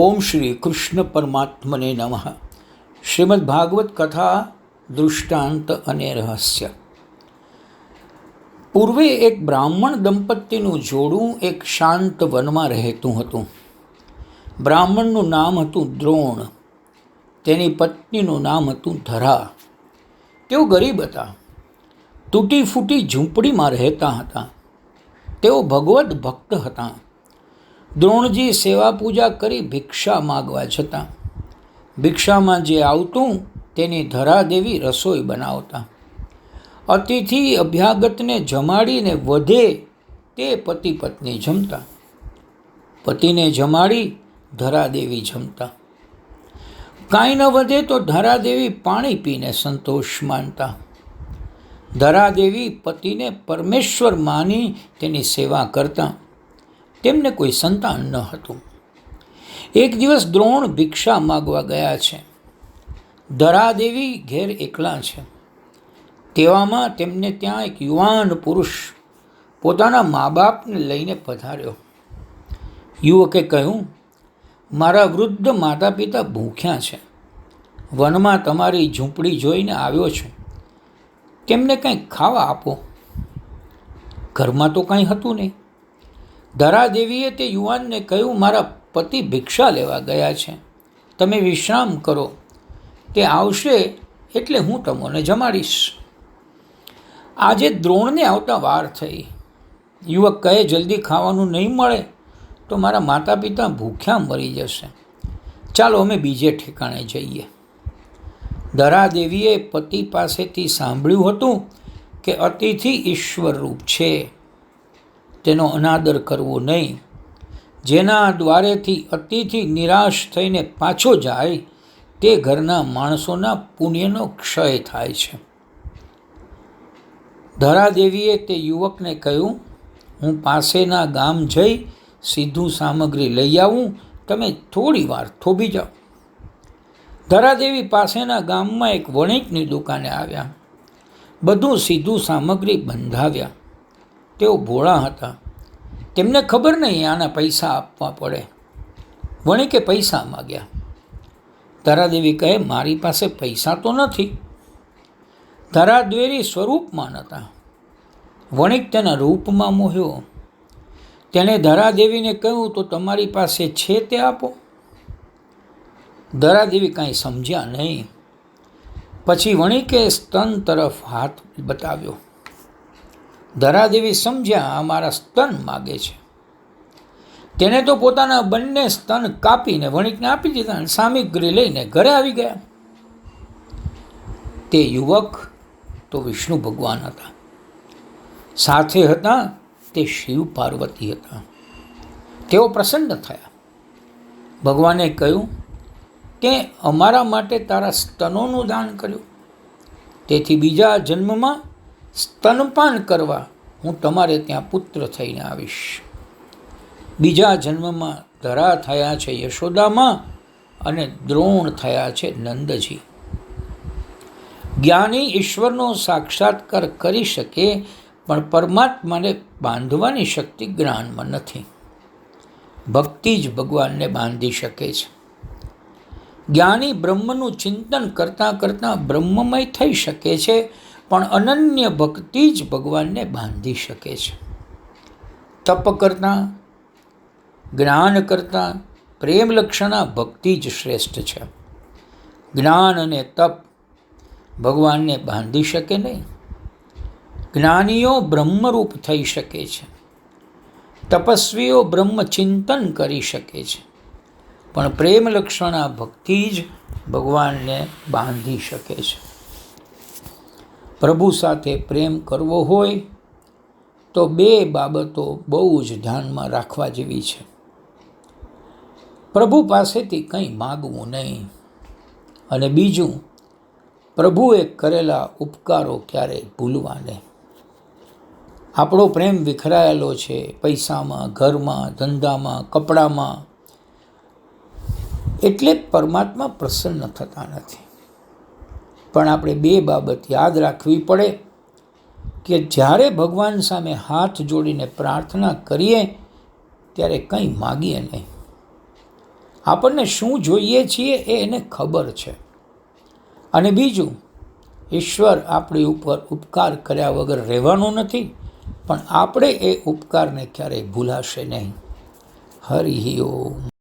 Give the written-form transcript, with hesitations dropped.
ઓમ શ્રી કૃષ્ણ પરમાત્મને નમઃ. શ્રીમદ્ ભાગવત કથા દૃષ્ટાંત અને રહસ્ય. પૂર્વે એક બ્રાહ્મણ દંપતીનું જોડું એક શાંત વનમાં રહેતું હતું. બ્રાહ્મણનું નામ હતું દ્રોણ, તેની પત્નીનું નામ હતું ધરા. તેઓ ગરીબ હતા, તૂટી ફૂટી ઝૂંપડીમાં રહેતા હતા. તેઓ ભગવદ ભક્ત હતા. દ્રોણજી સેવા પૂજા કરી ભિક્ષા માગવા જતા. ભિક્ષામાં જે આવતું તેની ધરાદેવી રસોઈ બનાવતા. અતિથિ અભ્યાગતને જમાડીને વધે તે પતિ પત્ની જમતા. પતિને જમાડી ધરાદેવી જમતા. કાંઈ ન વધે તો ધરાદેવી પાણી પીને સંતોષ માનતા. ધરાદેવી પતિને પરમેશ્વર માની તેની સેવા કરતા. તેમને કોઈ સંતાન ન હતું. એક દિવસ દ્રોણ ભિક્ષા માગવા ગયા છે. ધરાદેવી ઘેર એકલા છે. તેવામાં તેમને ત્યાં એક યુવાન પુરુષ પોતાના મા બાપને લઈને પધાર્યો. યુવકે કહ્યું, મારા વૃદ્ધ માતા પિતા ભૂખ્યા છે. વનમાં તમારી ઝૂંપડી જોઈને આવ્યો છું. તેમને કંઈક ખાવા આપો. ઘરમાં તો કંઈ હતું નહીં. ધરાદેવીએ તે યુવાનને કહ્યું, મારા પતિ ભિક્ષા લેવા ગયા છે, તમે વિશ્રામ કરો. તે આવશે એટલે હું તમને જમાડીશ. આજે દ્રોણને આવતા વાર થઈ. યુવક કહે, જલ્દી ખાવાનું નહીં મળે તો મારા માતા પિતા ભૂખ્યા મરી જશે. ચાલો અમે બીજે ઠેકાણે જઈએ. ધરાદેવીએ પતિ પાસેથી સાંભળ્યું હતું કે અતિથિ ઈશ્વર રૂપ છે, તેનો અનાદર કરવો નહીં. જેના દ્વારેથી અતિથિ નિરાશ થઈને પાછો જાય તે ઘરના માણસોના પુણ્યનો ક્ષય થાય છે. ધરાદેવીએ તે યુવકને કહ્યું, હું પાસેના ગામ જઈ સીધું સામગ્રી લઈ આવું, તમે થોડી વાર થોભી જાઓ. ધરાદેવી પાસેના ગામમાં એક વણિકની દુકાને આવ્યા. બધું સીધું સામગ્રી બંધાવ્યા. તેઓ ભોળા હતા. તેમને ખબર નહીં આના પૈસા આપવા પડે. વણિકે પૈસા માગ્યા. ધરાદેવી કહે, મારી પાસે પૈસા તો નથી. ધરાદેવી સ્વરૂપમાં હતા. વણિક તેના રૂપમાં મોહ્યો. તેણે ધરાદેવીને કહ્યું, તો તમારી પાસે છે તે આપો. ધરાદેવી કાંઈ સમજ્યા નહીં. પછી વણિકે સ્તન તરફ હાથ બતાવ્યો. ધરાદેવી સમજ્યા, આ મારા સ્તન માગે છે. તેને તો પોતાના બંને સ્તન કાપીને વણિકને આપી દીધા અને સામગ્રી લઈને ઘરે આવી ગયા. તે યુવક તો વિષ્ણુ ભગવાન હતા. સાથે હતા તે શિવ પાર્વતી હતા. તેઓ પ્રસન્ન થયા. ભગવાને કહ્યું, તે અમારા માટે તારા સ્તનોનું દાન કર્યું, તેથી બીજા જન્મમાં સ્તનપાન કરવા હું તમારે ત્યાં પુત્ર થઈને આવીશ. બીજા જન્મમાં ધરા થયા છે યશોદામાં અને દ્રોણ થયા છે નંદજી. જ્ઞાની ઈશ્વરનો સાક્ષાત્કાર કરી શકે, પણ પરમાત્માને બાંધવાની શક્તિ જ્ઞાનમાં નથી. ભક્તિ જ ભગવાનને બાંધી શકે છે. જ્ઞાની બ્રહ્મનું ચિંતન કરતાં કરતાં બ્રહ્મમય થઈ શકે છે, પણ અનન્ય ભક્તિ જ ભગવાનને બાંધી શકે છે. તપ કરતાં, જ્ઞાન કરતાં પ્રેમ લક્ષણા ભક્તિ જ શ્રેષ્ઠ છે. જ્ઞાન અને તપ ભગવાનને બાંધી શકે નહીં. જ્ઞાનીઓ બ્રહ્મરૂપ થઈ શકે છે. તપસ્વીઓ બ્રહ્મચિંતન કરી શકે છે, પણ પ્રેમ લક્ષણા ભક્તિ જ ભગવાનને બાંધી શકે છે. પ્રભુ સાથે પ્રેમ કરવો હોય તો બે બાબતો બહુ જ ધ્યાનમાં રાખવા જેવી છે. પ્રભુ પાસેથી કંઈ માગવું નહીં, અને બીજું, પ્રભુએ કરેલા ઉપકારો ક્યારેય ભૂલવા નહીં. આપણો પ્રેમ વિખરાયેલો છે પૈસામાં, ઘરમાં, ધંધામાં, કપડામાં, એટલે પરમાત્મા પ્રસન્ન થતા નથી. પણ આપણે બે બાબત યાદ રાખવી પડે કે જ્યારે ભગવાન સામે હાથ જોડીને પ્રાર્થના કરીએ ત્યારે કંઈ માગીએ નહીં. આપણને શું જોઈએ છીએ એ એને ખબર છે. અને બીજું, ઈશ્વર આપણી ઉપર ઉપકાર કર્યા વગર રહેવાનું નથી, પણ આપણે એ ઉપકારને ક્યારેય ભૂલાશે નહીં. હરિ ઓમ.